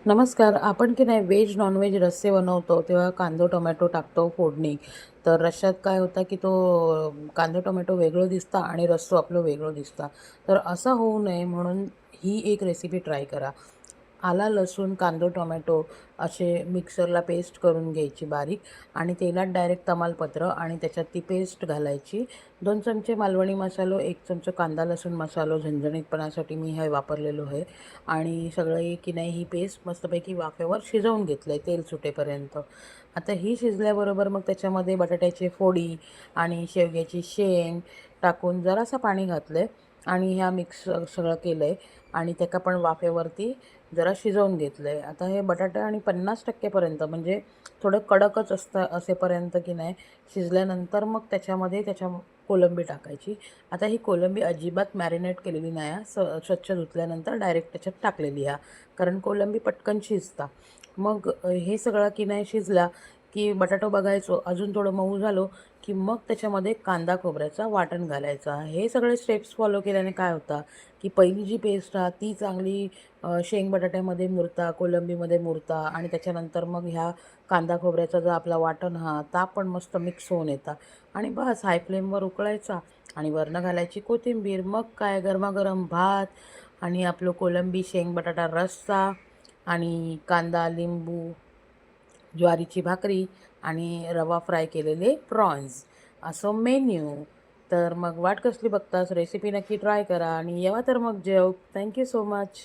नमस्कार. आपण की नाही व्हेज नॉन-व्हेज रस्से बनवतो तेव्हा कांदा टोमॅटो टाकतो फोडणी. तर रश्श्यात काय होतं की तो कांदा टोमॅटो वेगळं दिसतं आणि रस्सं आपलं वेगळं दिसतं. तर असं होऊ नये म्हणून ही एक रेसिपी ट्राय करा. आला, लसूण, कांदा, टोमॅटो असे मिक्सरला पेस्ट करून घ्यायची बारीक आणि तेलात डायरेक्ट तमालपत्र आणि त्याच्यात ती पेस्ट घालायची. 2 चमचे मालवणी मसालो, 1 चमचा कांदा लसूण मसालो झणझणीतपणासाठी मी हे वापरलेलो आहे आणि सगळे की नाही ही पेस्ट मस्तपैकी वाफेवर शिजवून घेतलं आहे तेल सुटेपर्यंत. आता ही शिजल्याबरोबर मग त्याच्यामध्ये बटाट्याची फोडी आणि शेवग्याची शेंग टाकून जरासं पाणी घातलं आहे आणि ह्या मिक्स सगळं केलं आहे आणि त्याला पण वाफेवरती जरा शिजवून घेतलं आहे. आता हे बटाटा आणि 50% पर्यंत म्हणजे थोडं कडकच असतं असेपर्यंत की नाही शिजल्यानंतर मग त्याच्या कोलंबी टाकायची. आता ही कोलंबी अजिबात मॅरिनेट केलेली नाही आहे. स्वच्छ धुतल्यानंतर डायरेक्ट त्याच्यात टाकलेली आहे. कारण कोलंबी पटकन शिजता. मग हे सगळं की नाही शिजला की बटाटो बघायचो अजून थोडं मऊ झालो की मग त्याच्यामध्ये कांदा खोबऱ्याचा वाटण घालायचा. हे सगळे स्टेप्स फॉलो केल्याने काय होतं की पहिली जी पेस्ट आहे ती चांगली शेंग बटाट्यामध्ये मुरता, कोलंबीमध्ये मुरता आणि त्याच्यानंतर मग ह्या कांदा खोबऱ्याचा जो आपला वाटण हा ता पण मस्त मिक्स होऊन येतात आणि बस हाय फ्लेमवर उकळायचा आणि वरनं घालायची कोथिंबीर. मग काय गरमागरम भात आणि आपलं कोलंबी शेंग बटाटा रस्सा आणि कांदा, लिंबू, ज्वारीची भाकरी आणि रवा फ्राय केलेले प्रॉन्स असं मेन्यू. तर मग वाट कसली बघतास? रेसिपी नक्की ट्राय करा आणि येवा तर मग जेव. Thank you so much.